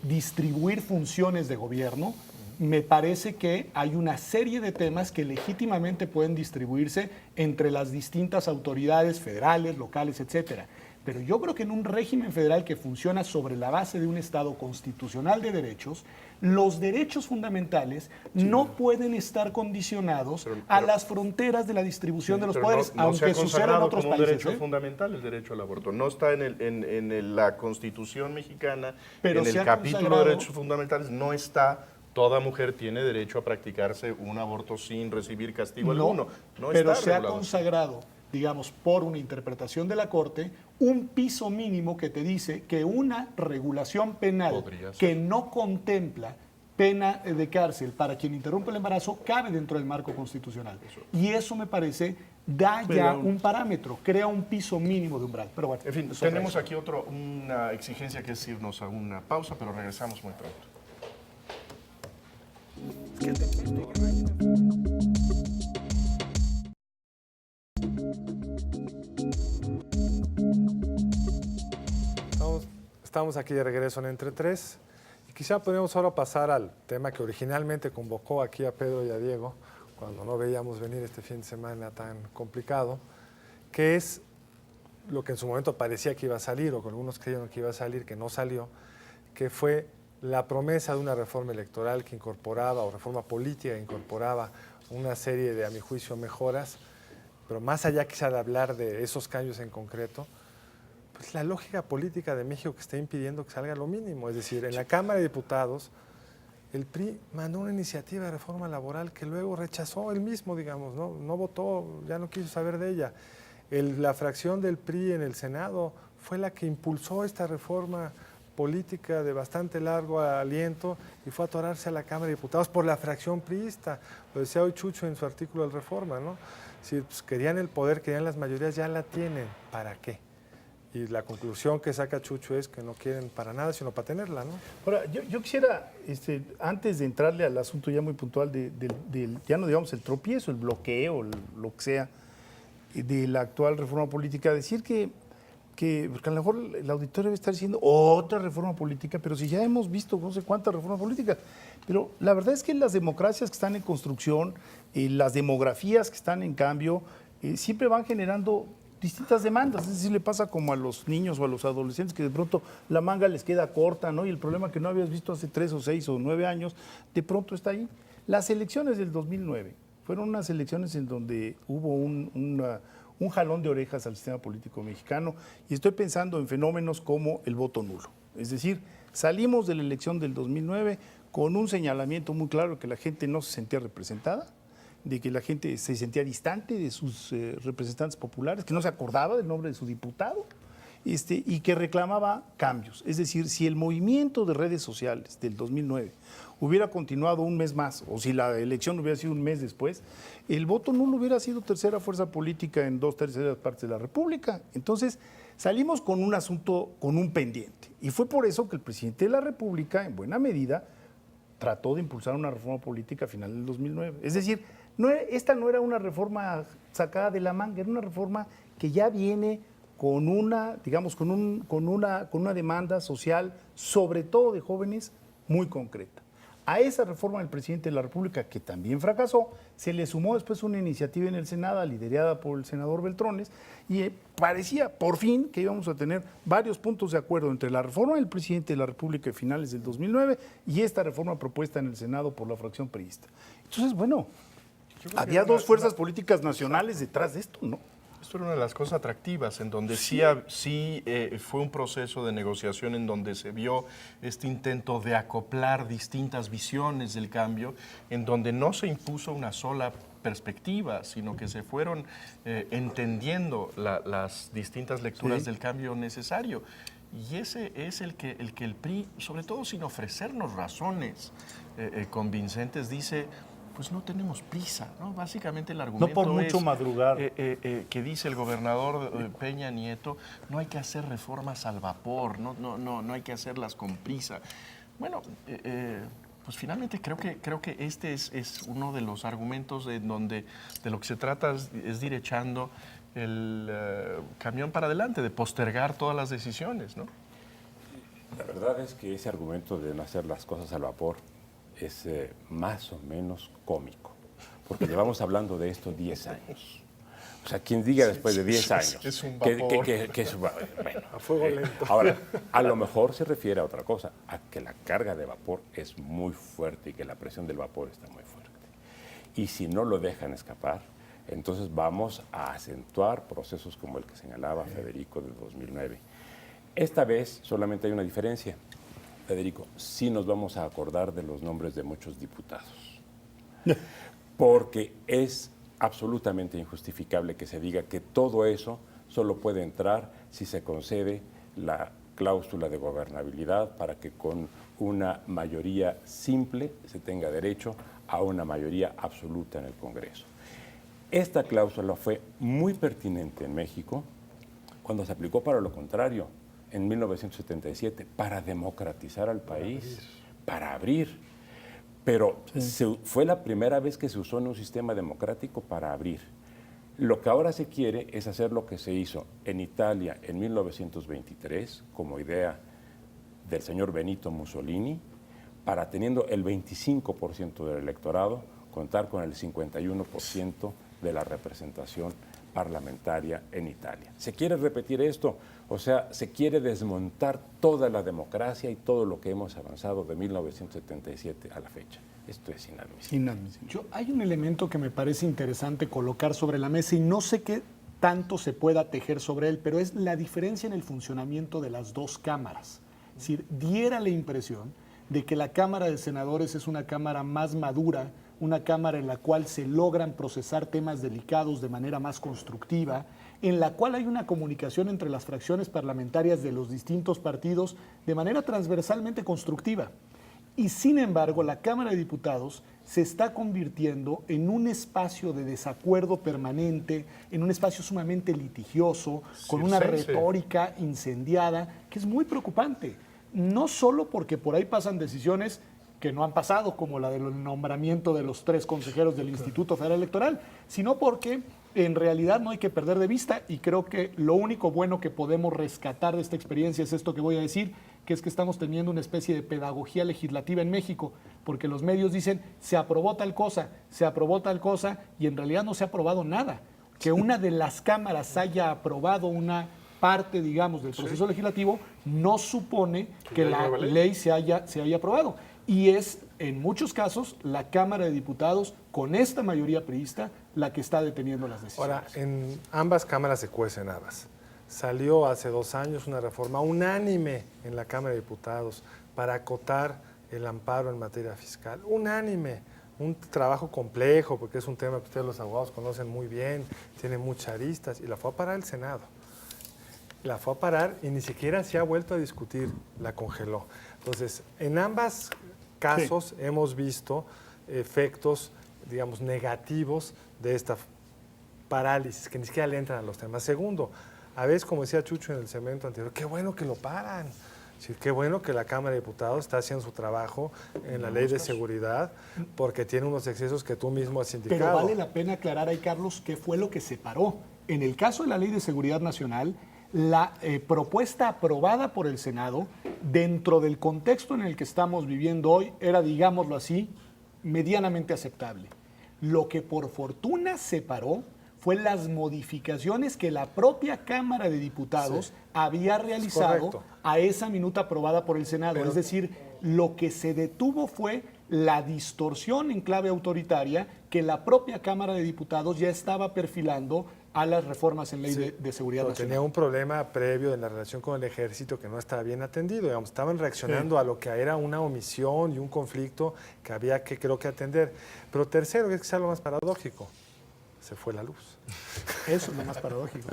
distribuir funciones de gobierno, me parece que hay una serie de temas que legítimamente pueden distribuirse entre las distintas autoridades federales, locales, etcétera. Pero yo creo que en un régimen federal que funciona sobre la base de un Estado constitucional de derechos, los derechos fundamentales no pueden estar condicionados a las fronteras de la distribución de los Pero poderes, no se ha aunque suceda en consagrado otros como un países. derecho fundamental el derecho al aborto. No está en la Constitución mexicana, Pero en se el ha capítulo consagrado- de derechos fundamentales, no está toda mujer tiene derecho a practicarse un aborto sin recibir castigo alguno. No pero está se ha regulado. consagrado, digamos, por una interpretación de la Corte, un piso mínimo que te dice que una regulación penal Podría ser. que no contempla pena de cárcel para quien interrumpe el embarazo cabe dentro del marco constitucional. Y eso me parece da ya un parámetro, crea un piso mínimo de umbral. Pero bueno, En fin, es otra tenemos historia. aquí una exigencia que es irnos a una pausa, pero regresamos muy pronto. Estamos aquí de regreso en Entre Tres. Y quizá podríamos ahora pasar al tema que originalmente convocó aquí a Pedro y a Diego, cuando no veíamos venir este fin de semana tan complicado, que es lo que en su momento parecía que iba a salir, o que algunos creyeron que iba a salir, que no salió, que fue la promesa de una reforma electoral que incorporaba, o reforma política que incorporaba una serie de, a mi juicio, mejoras, pero más allá quizá de hablar de esos cambios en concreto, pues la lógica política de México que está impidiendo que salga lo mínimo. Es decir, en la Cámara de Diputados, el PRI mandó una iniciativa de reforma laboral que luego rechazó él mismo, digamos, no votó, ya no quiso saber de ella. La fracción del PRI en el Senado fue la que impulsó esta reforma política de bastante largo aliento y fue a atorarse a la Cámara de Diputados por la fracción priista. Lo decía hoy Chucho en su artículo de Reforma, ¿no? Si pues, querían el poder, querían las mayorías, ya la tienen. ¿Para qué? Y la conclusión que saca Chucho es que no quieren para nada, sino para tenerla, ¿no? Ahora, yo quisiera, antes de entrarle al asunto ya muy puntual del ya no digamos el tropiezo, el bloqueo, lo que sea, de la actual reforma política, decir que porque a lo mejor el auditorio debe estar diciendo otra reforma política, pero si ya hemos visto no sé cuántas reformas políticas. Pero la verdad es que las democracias que están en construcción, las demografías que están en cambio, siempre van generando distintas demandas. Es decir, le pasa como a los niños o a los adolescentes que de pronto la manga les queda corta, ¿no? Y el problema que no habías visto hace 3 o 6 o 9 años, de pronto está ahí. Las elecciones del 2009 fueron unas elecciones en donde hubo un jalón de orejas al sistema político mexicano, y estoy pensando en fenómenos como el voto nulo. Es decir, salimos de la elección del 2009 con un señalamiento muy claro de que la gente no se sentía representada, de que la gente se sentía distante de sus representantes populares, que no se acordaba del nombre de su diputado, y que reclamaba cambios. Es decir, si el movimiento de redes sociales del 2009 hubiera continuado un mes más, o si la elección hubiera sido un mes después, el voto nulo hubiera sido tercera fuerza política en 2/3 partes de la República. Entonces, salimos con un asunto, con un pendiente. Y fue por eso que el presidente de la República, en buena medida, trató de impulsar una reforma política a final del 2009. Es decir, esta no era una reforma sacada de la manga, era una reforma que ya viene con una, digamos, con una demanda social, sobre todo de jóvenes, muy concreta. A esa reforma del presidente de la República, que también fracasó, se le sumó después una iniciativa en el Senado, liderada por el senador Beltrones, y parecía, por fin, que íbamos a tener varios puntos de acuerdo entre la reforma del presidente de la República de finales del 2009 y esta reforma propuesta en el Senado por la fracción priista. Entonces, bueno, había dos fuerzas políticas nacionales detrás de esto, ¿no? Esto era una de las cosas atractivas, en donde sí fue un proceso de negociación en donde se vio este intento de acoplar distintas visiones del cambio, en donde no se impuso una sola perspectiva, sino que se fueron entendiendo las distintas lecturas del cambio necesario. Y ese es el que el PRI, sobre todo sin ofrecernos razones convincentes, dice: pues no tenemos prisa, ¿no? Básicamente el argumento no por mucho madrugar. Que dice el gobernador Peña Nieto, no hay que hacer reformas al vapor, no hay que hacerlas con prisa. Bueno, Pues finalmente creo que este es uno de los argumentos en donde de lo que se trata es de ir echando el camión para adelante, de postergar todas las decisiones, ¿no? La verdad es que ese argumento de no hacer las cosas al vapor es más o menos cómico, porque llevamos hablando de esto 10 años. O sea, quien diga después de 10 años es un que vapor. es bueno, A fuego lento. ahora, a lo mejor se refiere a otra cosa, a que la carga de vapor es muy fuerte y que la presión del vapor está muy fuerte. Y si no lo dejan escapar, entonces vamos a acentuar procesos como el que señalaba Federico de 2009. Esta vez solamente hay una diferencia, Federico, sí nos vamos a acordar de los nombres de muchos diputados, porque es absolutamente injustificable que se diga que todo eso solo puede entrar si se concede la cláusula de gobernabilidad para que con una mayoría simple se tenga derecho a una mayoría absoluta en el Congreso. Esta cláusula fue muy pertinente en México cuando se aplicó para lo contrario, en 1977, para democratizar al país, para abrir. Pero fue la primera vez que se usó en un sistema democrático para abrir. Lo que ahora se quiere es hacer lo que se hizo en Italia en 1923, como idea del señor Benito Mussolini, para teniendo el 25% del electorado, contar con el 51% de la representación parlamentaria en Italia. ¿Se quiere repetir esto? O sea, se quiere desmontar toda la democracia y todo lo que hemos avanzado de 1977 a la fecha. Esto es inadmisible. Inadmisible. Hay un elemento que me parece interesante colocar sobre la mesa y no sé qué tanto se pueda tejer sobre él, pero es la diferencia en el funcionamiento de las dos cámaras. Es decir, diera la impresión de que la Cámara de Senadores es una cámara más madura, una cámara en la cual se logran procesar temas delicados de manera más constructiva, en la cual hay una comunicación entre las fracciones parlamentarias de los distintos partidos de manera transversalmente constructiva. Y sin embargo, la Cámara de Diputados se está convirtiendo en un espacio de desacuerdo permanente, en un espacio sumamente litigioso, con una retórica incendiada, que es muy preocupante. No solo porque por ahí pasan decisiones que no han pasado, como la del nombramiento de los 3 consejeros del Instituto Federal Electoral, sino porque en realidad no hay que perder de vista, y creo que lo único bueno que podemos rescatar de esta experiencia es esto que voy a decir, que es que estamos teniendo una especie de pedagogía legislativa en México, porque los medios dicen, se aprobó tal cosa, y en realidad no se ha aprobado nada. Que una de las cámaras haya aprobado una parte, digamos, del proceso legislativo, no supone que la ley se haya aprobado. Y es, en muchos casos, la Cámara de Diputados, con esta mayoría priista, la que está deteniendo las decisiones. Ahora, en ambas cámaras se cuecen habas. Salió hace 2 años una reforma unánime en la Cámara de Diputados para acotar el amparo en materia fiscal. Unánime. Un trabajo complejo, porque es un tema que ustedes los abogados conocen muy bien, tiene muchas aristas, y la fue a parar el Senado. La fue a parar y ni siquiera se ha vuelto a discutir, la congeló. Entonces, en ambas casos hemos visto efectos, digamos, negativos de esta parálisis, que ni siquiera le entran a los temas. Segundo, a veces, como decía Chucho en el segmento anterior, qué bueno que lo paran. Sí, qué bueno que la Cámara de Diputados está haciendo su trabajo en la ley de seguridad, porque tiene unos excesos que tú mismo has indicado. Pero vale la pena aclarar ahí, Carlos, qué fue lo que se paró. En el caso de la Ley de Seguridad Nacional, la propuesta aprobada por el Senado, dentro del contexto en el que estamos viviendo hoy, era, digámoslo así, medianamente aceptable. Lo que por fortuna se paró fue las modificaciones que la propia Cámara de Diputados había realizado a esa minuta aprobada por el Senado. Es decir, lo que se detuvo fue la distorsión en clave autoritaria que la propia Cámara de Diputados ya estaba perfilando a las reformas en ley de seguridad nacional. Tenía un problema previo en la relación con el ejército que no estaba bien atendido. Digamos, estaban reaccionando a lo que era una omisión y un conflicto que había que, creo que, atender. Pero tercero, que es quizá lo más paradójico, se fue la luz. Eso es lo más paradójico.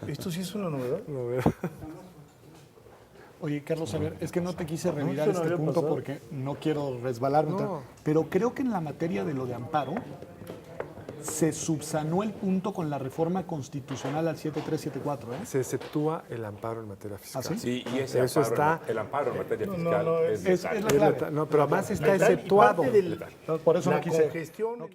¿Esto sí es una novedad? Oye, Carlos, a ver, es que no te quise revirar este punto porque no quiero resbalarme, pero creo que en la materia de lo de amparo se subsanó el punto con la reforma constitucional al 7374, ¿eh? Se exceptúa el amparo en materia fiscal. ¿Ah, sí? Sí, y ese Eso amparo, está- el amparo en materia No, fiscal no, es es letal. la clave. No, pero además está Letal, y exceptuado. parte del- Por eso la no quise. congestión.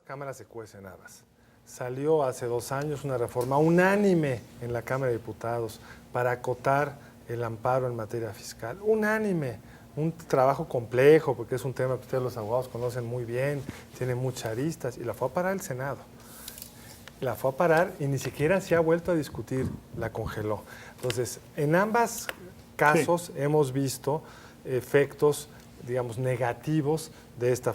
Cámaras se cuecen habas. Salió hace 2 años una reforma unánime en la Cámara de Diputados para acotar el amparo en materia fiscal. Unánime. Un trabajo complejo, porque es un tema que ustedes los abogados conocen muy bien, tiene muchas aristas, y la fue a parar el Senado. La fue a parar y ni siquiera se ha vuelto a discutir, la congeló. Entonces, en ambos casos hemos visto efectos, digamos, negativos de esta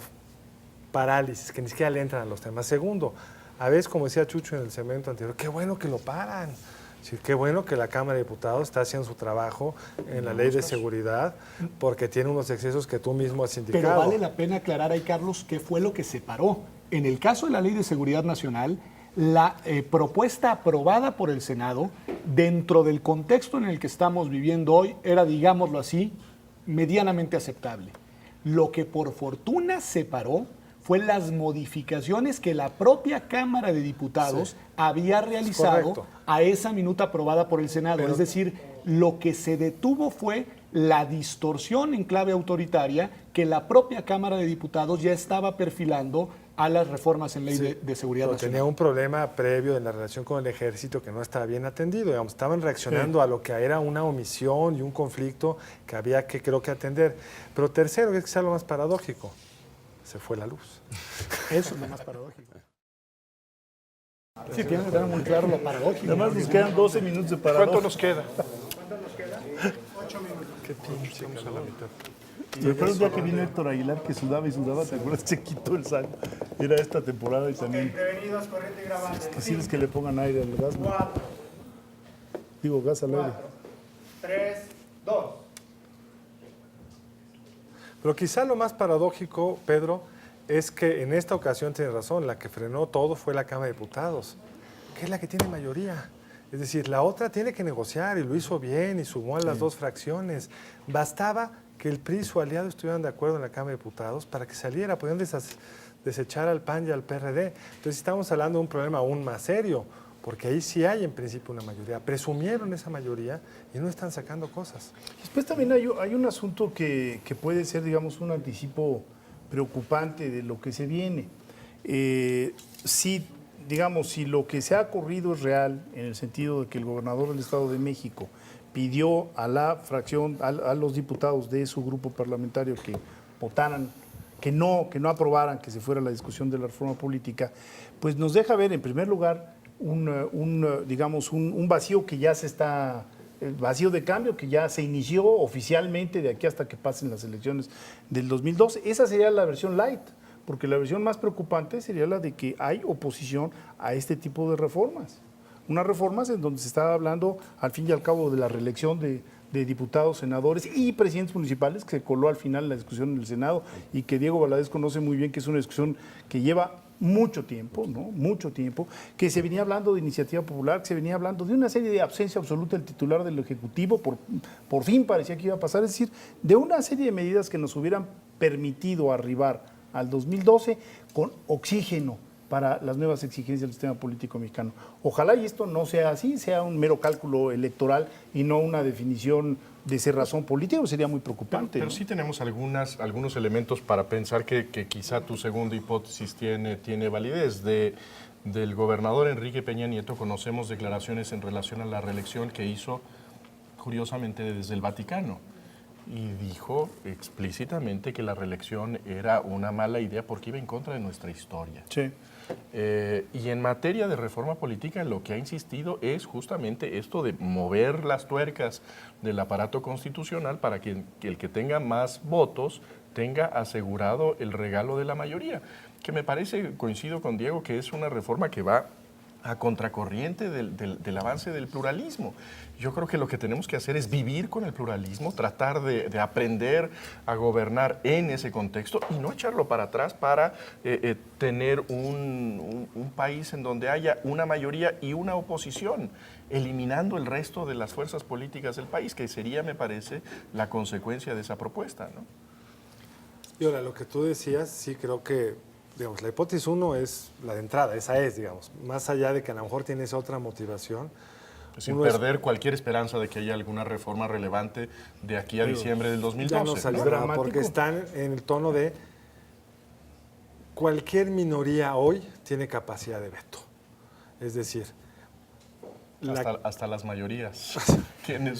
parálisis, que ni siquiera le entran a los temas. Segundo, a veces, como decía Chucho en el segmento anterior, qué bueno que lo paran. Sí, qué bueno que la Cámara de Diputados está haciendo su trabajo en la ley de seguridad, porque tiene unos excesos que tú mismo has indicado. Pero vale la pena aclarar ahí, Carlos, qué fue lo que se paró. En el caso de la Ley de Seguridad Nacional, la propuesta aprobada por el Senado, dentro del contexto en el que estamos viviendo hoy, era, digámoslo así, medianamente aceptable. Lo que por fortuna se paró fue las modificaciones que la propia Cámara de Diputados había realizado correcto. a esa minuta aprobada por el Senado. Pero- es decir, lo que se detuvo fue la distorsión en clave autoritaria que la propia Cámara de Diputados ya estaba perfilando a las reformas en ley de seguridad Pero nacional. tenía un problema previo en la relación con el ejército que no estaba bien atendido. Digamos, estaban reaccionando a lo que era una omisión y un conflicto que había que, creo que, atender. Pero tercero, que es quizá lo más paradójico, se fue la luz. Eso es lo más paradójico. Sí, tienen que tener muy claro lo paradójico. Además nos quedan 12 minutos de paradoja. ¿Cuánto nos queda? Qué pinche calamidad. Me acuerdo un día que vino Héctor Aguilar que sudaba y sudaba, ¿te acuerdas? Se quitó el sal. Era esta temporada y también. Prevenidos, corriente y grabando. Es que sí es que le pongan aire al gas, ¿no? 4, Digo, gas al aire. 3, 2. Pero quizá lo más paradójico, Pedro, es que en esta ocasión tienes razón, la que frenó todo fue la Cámara de Diputados, que es la que tiene mayoría. Es decir, la otra tiene que negociar y lo hizo bien y sumó a las dos fracciones. Bastaba que el PRI y su aliado estuvieran de acuerdo en la Cámara de Diputados para que saliera, podían desechar al PAN y al PRD. Entonces estamos hablando de un problema aún más serio, porque ahí sí hay en principio una mayoría. Presumieron esa mayoría y no están sacando cosas. Después también hay un asunto que puede ser, digamos, un anticipo preocupante de lo que se viene. Si, digamos, si lo que se ha ocurrido es real, en el sentido de que el gobernador del Estado de México pidió a la fracción, a los diputados de su grupo parlamentario que votaran, que no aprobaran que se fuera la discusión de la reforma política, pues nos deja ver, en primer lugar, digamos, un vacío que ya se está, el vacío de cambio que ya se inició oficialmente de aquí hasta que pasen las elecciones del 2012. Esa sería la versión light, porque la versión más preocupante sería la de que hay oposición a este tipo de reformas. Unas reformas en donde se está hablando, al fin y al cabo, de la reelección de diputados, senadores y presidentes municipales, que se coló al final la discusión en el Senado y que Diego Valadez conoce muy bien, que es una discusión que lleva mucho tiempo, ¿no? Mucho tiempo, que se venía hablando de iniciativa popular, que se venía hablando de una serie de ausencia absoluta del titular del Ejecutivo, por fin parecía que iba a pasar, es decir, de una serie de medidas que nos hubieran permitido arribar al 2012 con oxígeno para las nuevas exigencias del sistema político mexicano. Ojalá y esto no sea así, sea un mero cálculo electoral y no una definición de cerrazón política, sería muy preocupante. Pero ¿no? sí tenemos algunos elementos para pensar que quizá tu segunda hipótesis tiene validez. Del gobernador Enrique Peña Nieto conocemos declaraciones en relación a la reelección que hizo, curiosamente, desde el Vaticano. Y dijo explícitamente que la reelección era una mala idea porque iba en contra de nuestra historia. Sí. Y en materia de reforma política, lo que ha insistido es justamente esto de mover las tuercas del aparato constitucional para que el que tenga más votos tenga asegurado el regalo de la mayoría, que me parece, coincido con Diego, que es una reforma que va a contracorriente del avance del pluralismo. Yo creo que lo que tenemos que hacer es vivir con el pluralismo, tratar de aprender a gobernar en ese contexto y no echarlo para atrás para tener un país en donde haya una mayoría y una oposición, eliminando el resto de las fuerzas políticas del país, que sería, me parece, la consecuencia de esa propuesta, ¿no? Y ahora, lo que tú decías, sí creo que, digamos, la hipótesis 1 es la de entrada, esa es, digamos, más allá de que a lo mejor tienes otra motivación. Sin perder cualquier esperanza de que haya alguna reforma relevante de aquí a diciembre del 2012. Ya no saldrá, porque están en el tono de cualquier minoría hoy tiene capacidad de veto. Es decir, hasta las mayorías tienen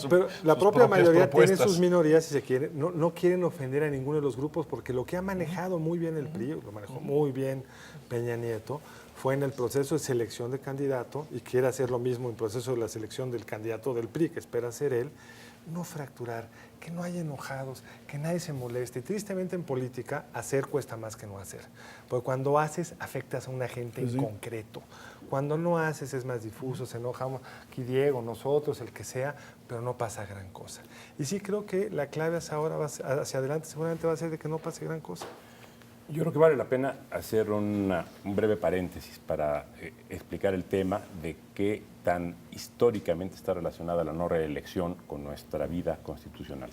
pero la propia mayoría tiene propuestas. sus minorías, si se quiere, no quieren ofender a ninguno de los grupos, porque lo que ha manejado muy bien el PRI, lo manejó muy bien Peña Nieto, fue en el proceso de selección de candidato, y quiere hacer lo mismo en el proceso de la selección del candidato del PRI, que espera ser él, no fracturar, que no haya enojados, que nadie se moleste. Y tristemente en política, hacer cuesta más que no hacer. Porque cuando haces, afectas a una gente en concreto. Cuando no haces es más difuso, se enojamos aquí Diego, nosotros, el que sea, pero no pasa gran cosa. Y sí creo que la clave hacia ahora, hacia adelante, seguramente va a ser de que no pase gran cosa. Yo creo que vale la pena hacer un breve paréntesis para explicar el tema de qué tan históricamente está relacionada la no reelección con nuestra vida constitucional.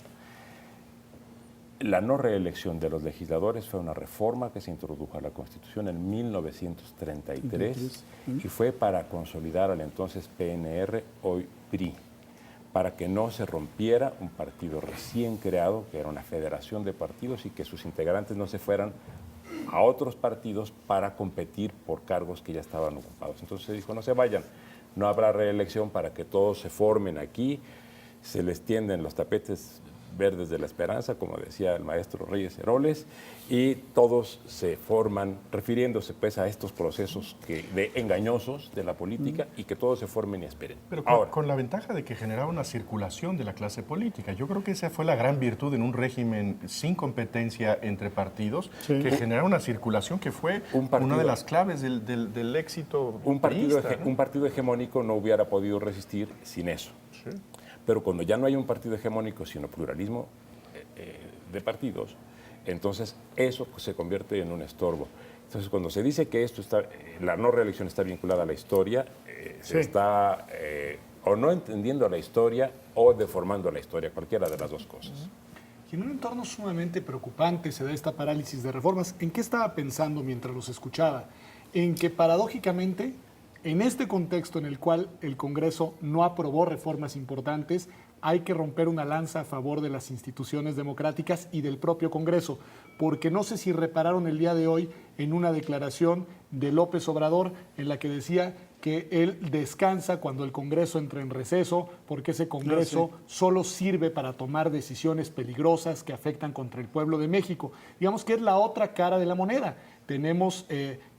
La no reelección de los legisladores fue una reforma que se introdujo a la Constitución en 1933 y fue para consolidar al entonces PNR, hoy PRI, para que no se rompiera un partido recién creado, que era una federación de partidos, y que sus integrantes no se fueran a otros partidos para competir por cargos que ya estaban ocupados. Entonces se dijo, no se vayan, no habrá reelección para que todos se formen aquí, se les tienden los tapetes verdes de la esperanza, como decía el maestro Reyes Heroles, y todos se forman, refiriéndose pues a estos procesos engañosos de la política, y que todos se formen y esperen. Pero Ahora, con la ventaja de que generaba una circulación de la clase política. Yo creo que esa fue la gran virtud en un régimen sin competencia entre partidos, que generara una circulación que fue una de las claves del éxito priista, ¿no? Un partido hegemónico no hubiera podido resistir sin eso. Sí. Pero cuando ya no hay un partido hegemónico, sino pluralismo de partidos, entonces eso se convierte en un estorbo. Entonces, cuando se dice que la no reelección está vinculada a la historia, se está o no entendiendo la historia o deformando la historia, cualquiera de las dos cosas. Y en un entorno sumamente preocupante se da esta parálisis de reformas. ¿En qué estaba pensando mientras los escuchaba? En que paradójicamente, en este contexto en el cual el Congreso no aprobó reformas importantes, hay que romper una lanza a favor de las instituciones democráticas y del propio Congreso, porque no sé si repararon el día de hoy en una declaración de López Obrador en la que decía que él descansa cuando el Congreso entra en receso, porque ese Congreso solo sirve para tomar decisiones peligrosas que afectan contra el pueblo de México. Digamos que es la otra cara de la moneda. Tenemos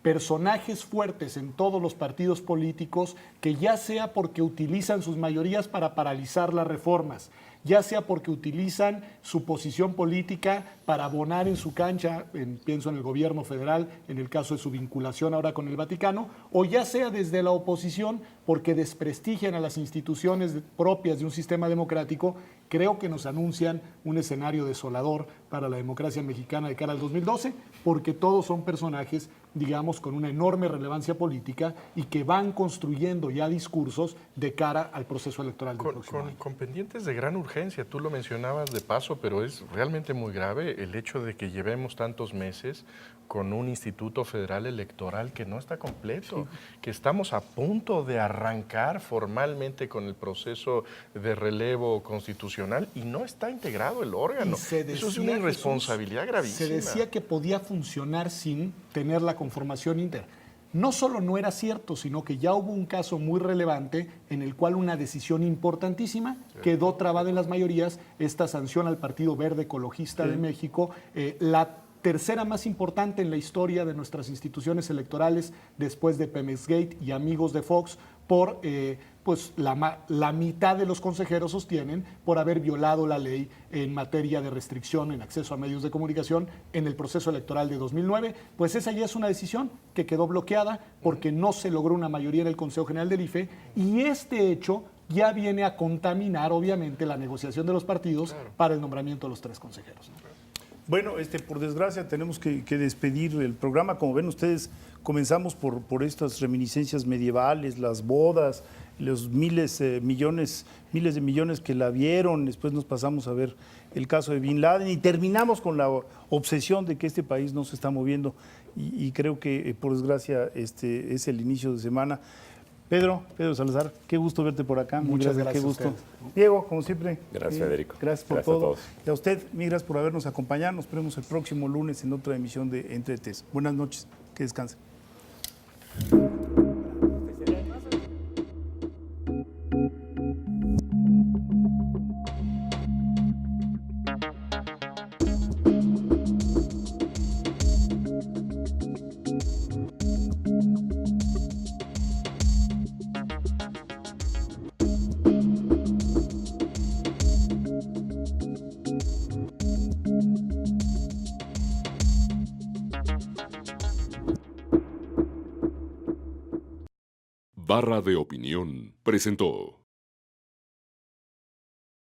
personajes fuertes en todos los partidos políticos que ya sea porque utilizan sus mayorías para paralizar las reformas, ya sea porque utilizan su posición política para abonar en su cancha, pienso en el gobierno federal, en el caso de su vinculación ahora con el Vaticano, o ya sea desde la oposición porque desprestigian a las instituciones propias de un sistema democrático. Creo que nos anuncian un escenario desolador para la democracia mexicana de cara al 2012, porque todos son personajes, digamos, con una enorme relevancia política y que van construyendo ya discursos de cara al proceso electoral del próximo año. Con pendientes de gran urgencia, tú lo mencionabas de paso, pero es realmente muy grave el hecho de que llevemos tantos meses con un Instituto Federal Electoral que no está completo, que estamos a punto de arrancar formalmente con el proceso de relevo constitucional y no está integrado el órgano. Eso es una irresponsabilidad gravísima. Se decía que podía funcionar sin tener la conformación íntegra. no solo no era cierto, sino que ya hubo un caso muy relevante en el cual una decisión importantísima quedó trabada en las mayorías, esta sanción al Partido Verde Ecologista de México, la tercera más importante en la historia de nuestras instituciones electorales después de Pemexgate y amigos de Fox, por pues la mitad de los consejeros sostienen por haber violado la ley en materia de restricción en acceso a medios de comunicación en el proceso electoral de 2009. Pues esa ya es una decisión que quedó bloqueada porque no se logró una mayoría en el Consejo General del IFE, y este hecho ya viene a contaminar obviamente la negociación de los partidos para el nombramiento de los 3 consejeros, ¿no? Bueno, por desgracia tenemos que despedir el programa. Como ven ustedes, comenzamos por estas reminiscencias medievales, las bodas, los miles de millones que la vieron. Después nos pasamos a ver el caso de Bin Laden y terminamos con la obsesión de que este país no se está moviendo. Y creo que, por desgracia, es el inicio de semana. Pedro Salazar, qué gusto verte por acá. Muchas gracias. Qué gusto. Diego, como siempre. Gracias, Federico. Gracias por Gracias a todo. todos. Y a usted, mil gracias por habernos acompañado. Nos vemos el próximo lunes en otra emisión de Entre Tes. Buenas noches. Que descansen. Barra de Opinión presentó